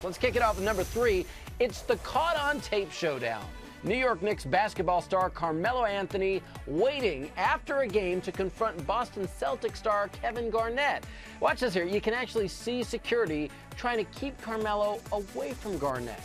Let's kick it off with number 3. It's the Caught on Tape showdown. New York Knicks basketball star Carmelo Anthony waiting after a game to confront Boston Celtics star Kevin Garnett. Watch this here. You can actually see security trying to keep Carmelo away from Garnett.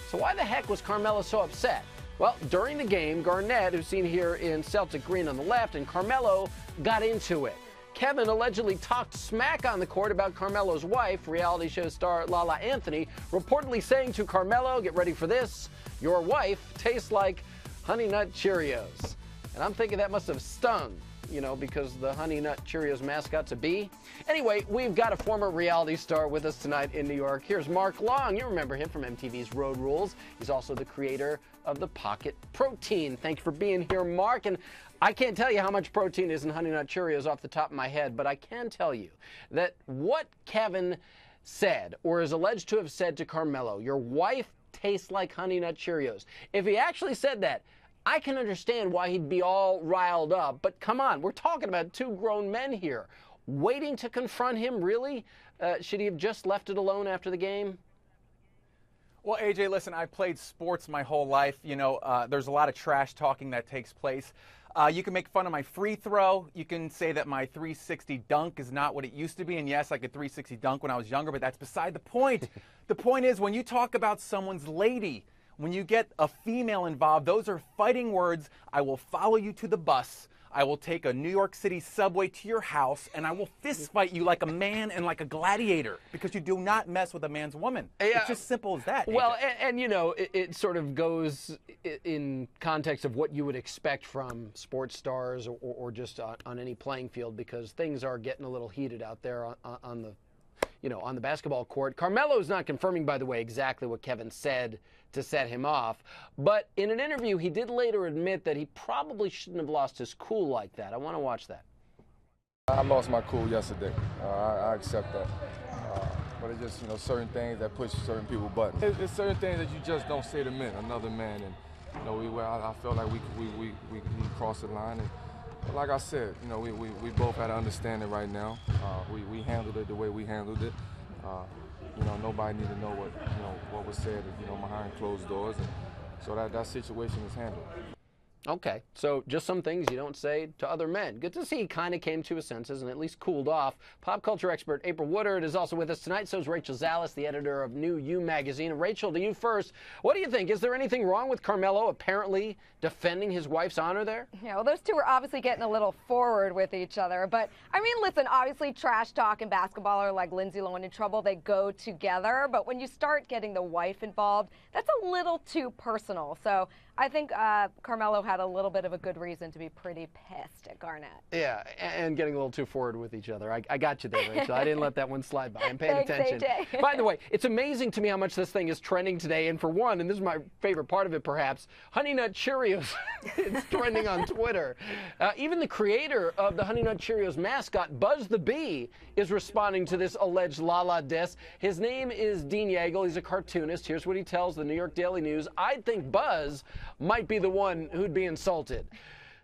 So why the heck was Carmelo so upset? Well, during the game, Garnett, who's seen here in Celtic green on the left, and Carmelo got into it. Kevin allegedly talked smack on the court about Carmelo's wife, reality show star Lala Anthony, reportedly saying to Carmelo, get ready for this, your wife tastes like Honey Nut Cheerios. And I'm thinking that must have stung, you know, because the Honey Nut Cheerios mascot's a bee. Anyway, we've got a former reality star with us tonight in New York. Here's Mark Long. You remember him from MTV's Road Rules. He's also the creator of the Pocket Protein. Thank you for being here, Mark. And I can't tell you how much protein is in Honey Nut Cheerios off the top of my head, but I can tell you that what Kevin said, or is alleged to have said to Carmelo, your wife tastes like Honey Nut Cheerios. If he actually said that, I can understand why he'd be all riled up, but come on, we're talking about two grown men here. Waiting to confront him, really? Should he have just left it alone after the game? Well, AJ, listen, I've played sports my whole life. You know, there's a lot of trash talking that takes place. You can make fun of my free throw. You can say that my 360 dunk is not what it used to be. And yes, I could 360 dunk when I was younger, but that's beside the point. The point is, when you talk about someone's lady, when you get a female involved, those are fighting words. I will follow you to the bus. I will take a New York City subway to your house, and I will fist fight you like a man and like a gladiator, because you do not mess with a man's woman. Yeah. It's just simple as that. Well, and you know, it sort of goes in context of what you would expect from sports stars or just on any playing field, because things are getting a little heated out there on the basketball court. Carmelo's not confirming, by the way, exactly what Kevin said to set him off. But in an interview, he did later admit that he probably shouldn't have lost his cool like that. I want to watch that. I lost my cool yesterday. I accept that. But it's just, certain things that push certain people's buttons. It's certain things that you just don't say to another man. And, I felt like we crossed the line. And like I said, we both had to understand it right now. We handled it the way we handled it. Nobody needed to know what was said, behind closed doors. And so that situation is handled. Okay, so just some things you don't say to other men. Good to see he kind of came to his senses and at least cooled off. Pop culture expert April Woodard is also with us tonight. So is Rachel Zalis, the editor of New You magazine. And Rachel, to you first. What do you think? Is there anything wrong with Carmelo apparently defending his wife's honor there? Yeah, well, those two are obviously getting a little forward with each other. But, I mean, listen, obviously trash talk and basketball are like Lindsay Lohan in trouble. They go together. But when you start getting the wife involved, that's a little too personal. So I think Carmelo had a little bit of a good reason to be pretty pissed at Garnett. Yeah, and getting a little too forward with each other. I got you there, Rachel. I didn't let that one slide by. I'm paying attention. AJ. By the way, it's amazing to me how much this thing is trending today. And for one, and this is my favorite part of it perhaps, Honey Nut Cheerios is trending on Twitter. Even the creator of the Honey Nut Cheerios mascot, Buzz the Bee, is responding to this alleged Lala diss. His name is Dean Yeagle. He's a cartoonist. Here's what he tells the New York Daily News. I think Buzz might be the one who'd be insulted.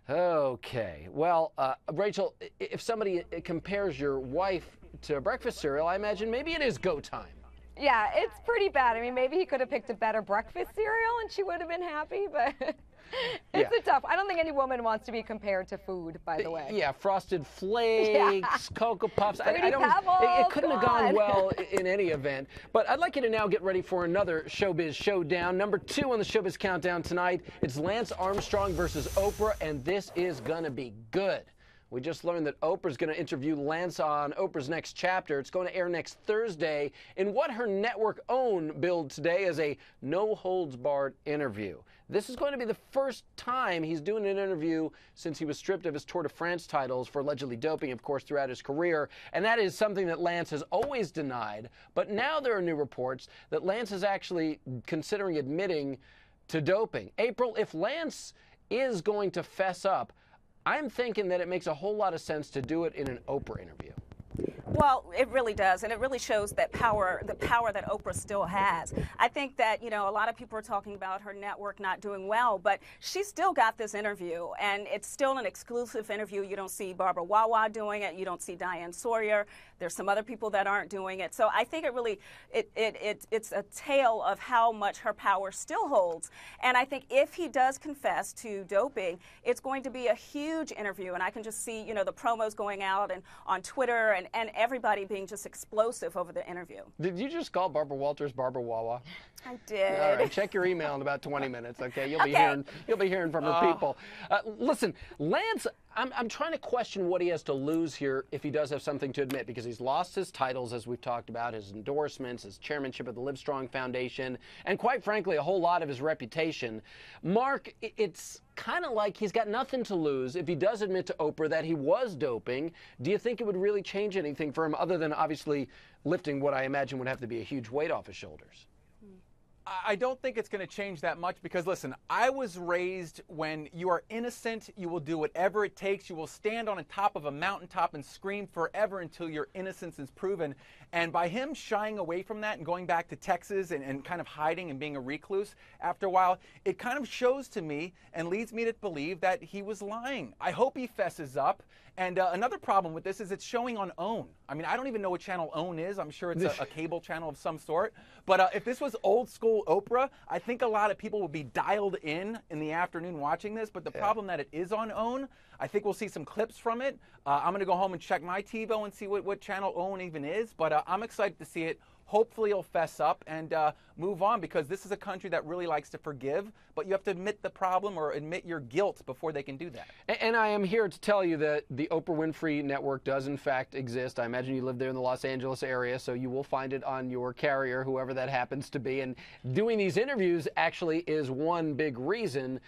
Okay. Well, Rachel, if somebody compares your wife to breakfast cereal, I imagine maybe it is go time. Yeah, it's pretty bad. I mean, maybe he could have picked a better breakfast cereal and she would have been happy, but it's a tough. I don't think any woman wants to be compared to food, by the way. Yeah, Frosted Flakes, Cocoa Puffs. I don't. It couldn't have gone well in any event. But I'd like you to now get ready for another Showbiz Showdown. Number 2 on the Showbiz Countdown tonight. It's Lance Armstrong versus Oprah, and this is gonna be good. We just learned that Oprah's going to interview Lance on Oprah's next chapter. It's going to air next Thursday in what her network own billed today as a no-holds-barred interview. This is going to be the first time he's doing an interview since he was stripped of his Tour de France titles for allegedly doping, of course, throughout his career. And that is something that Lance has always denied. But now there are new reports that Lance is actually considering admitting to doping. April, if Lance is going to fess up, I'm thinking that it makes a whole lot of sense to do it in an Oprah interview. Well, it really does, and it really shows that power, the power that Oprah still has. I think that, you know, a lot of people are talking about her network not doing well, but she still got this interview, and it's still an exclusive interview. You don't see Barbara Wawa doing it. You don't see Diane Sawyer. There's some other people that aren't doing it. So I think it really, it's a tale of how much her power still holds. And I think if he does confess to doping, it's going to be a huge interview, and I can just see, you know, the promos going out and on Twitter and everybody being just explosive over the interview. Did you just call Barbara Walters Barbara Wawa? I did. All right, check your email in about 20 minutes, okay? You'll be hearing from her people. Listen, Lance, I'm trying to question what he has to lose here if he does have something to admit, because he's lost his titles, as we've talked about, his endorsements, his chairmanship of the Livestrong Foundation, and quite frankly, a whole lot of his reputation. Mark, it's kind of like he's got nothing to lose if he does admit to Oprah that he was doping. Do you think it would really change anything for him other than obviously lifting what I imagine would have to be a huge weight off his shoulders? I don't think it's going to change that much because, listen, I was raised when you are innocent, you will do whatever it takes. You will stand on the top of a mountaintop and scream forever until your innocence is proven. And by him shying away from that and going back to Texas and kind of hiding and being a recluse after a while, it kind of shows to me and leads me to believe that he was lying. I hope he fesses up. And another problem with this is it's showing on OWN. I mean, I don't even know what channel OWN is. I'm sure it's a cable channel of some sort. But if this was old school Oprah, I think a lot of people would be dialed in the afternoon watching this. But the problem that it is on OWN, I think we'll see some clips from it. I'm going to go home and check my TiVo and see what channel OWN even is. But I'm excited to see it. Hopefully he'll fess up and move on, because this is a country that really likes to forgive, but you have to admit the problem or admit your guilt before they can do that. And I am here to tell you that the Oprah Winfrey Network does in fact exist. I imagine you live there in the Los Angeles area, so you will find it on your carrier, whoever that happens to be. And doing these interviews actually is one big reason.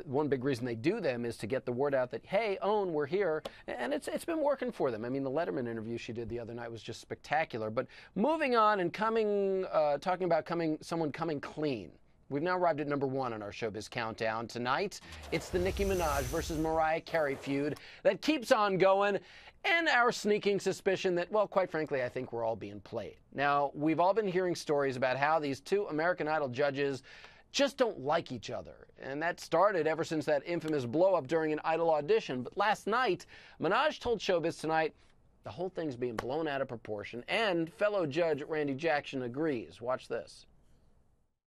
One big reason they do them is to get the word out that, hey, OWN, we're here. And it's been working for them. I mean, the Letterman interview she did the other night was just spectacular. But moving on and talking about someone coming clean. We've now arrived at number 1 on our Showbiz Countdown. Tonight, it's the Nicki Minaj versus Mariah Carey feud that keeps on going, and our sneaking suspicion that, well, quite frankly, I think we're all being played. Now, we've all been hearing stories about how these two American Idol judges just don't like each other. And that started ever since that infamous blow-up during an Idol audition. But last night, Minaj told Showbiz Tonight the whole thing's being blown out of proportion, and fellow judge Randy Jackson agrees. Watch this.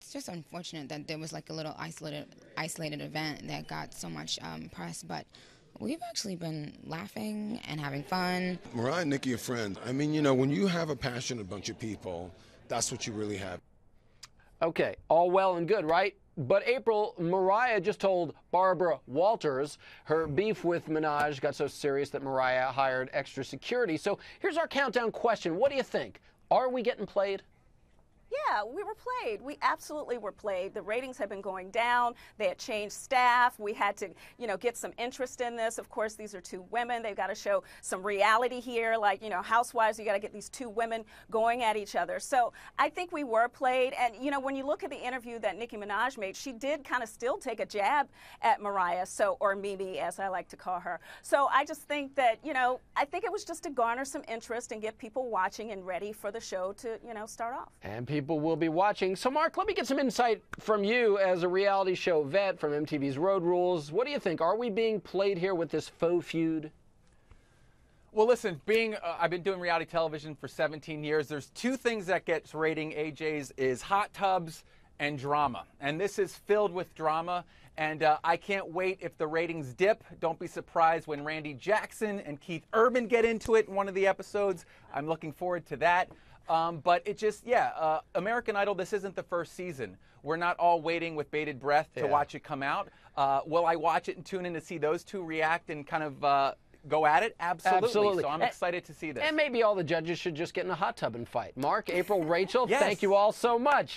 It's just unfortunate that there was like a little isolated event that got so much press, but we've actually been laughing and having fun. Mariah and Nicki are friends. I mean, you know, when you have a passionate bunch of people, that's what you really have. Okay, all well and good, right? But April, Mariah just told Barbara Walters her beef with Minaj got so serious that Mariah hired extra security. So here's our countdown question. What do you think? Are we getting played? Yeah, we were played. We absolutely were played. The ratings have been going down. They had changed staff. We had to, you know, get some interest in this. Of course, these are two women. They've got to show some reality here. Like, you know, Housewives, you got to get these two women going at each other. So I think we were played. And, you know, when you look at the interview that Nicki Minaj made, she did kind of still take a jab at Mariah, or Mimi, as I like to call her. So I just think that, you know, I think it was just to garner some interest and get people watching and ready for the show to, you know, start off. And people will be watching. So, Mark, let me get some insight from you as a reality show vet from MTV's Road Rules. What do you think? Are we being played here with this faux feud? Well, listen, I've been doing reality television for 17 years. There's two things that gets rating AJ's is hot tubs and drama. And this is filled with drama. And I can't wait if the ratings dip. Don't be surprised when Randy Jackson and Keith Urban get into it in one of the episodes. I'm looking forward to that. But it just, American Idol, this isn't the first season. We're not all waiting with bated breath to watch it come out. Will I watch it and tune in to see those two react and kind of go at it? Absolutely. So I'm excited to see this. And maybe all the judges should just get in a hot tub and fight. Mark, April, Rachel, thank you all so much.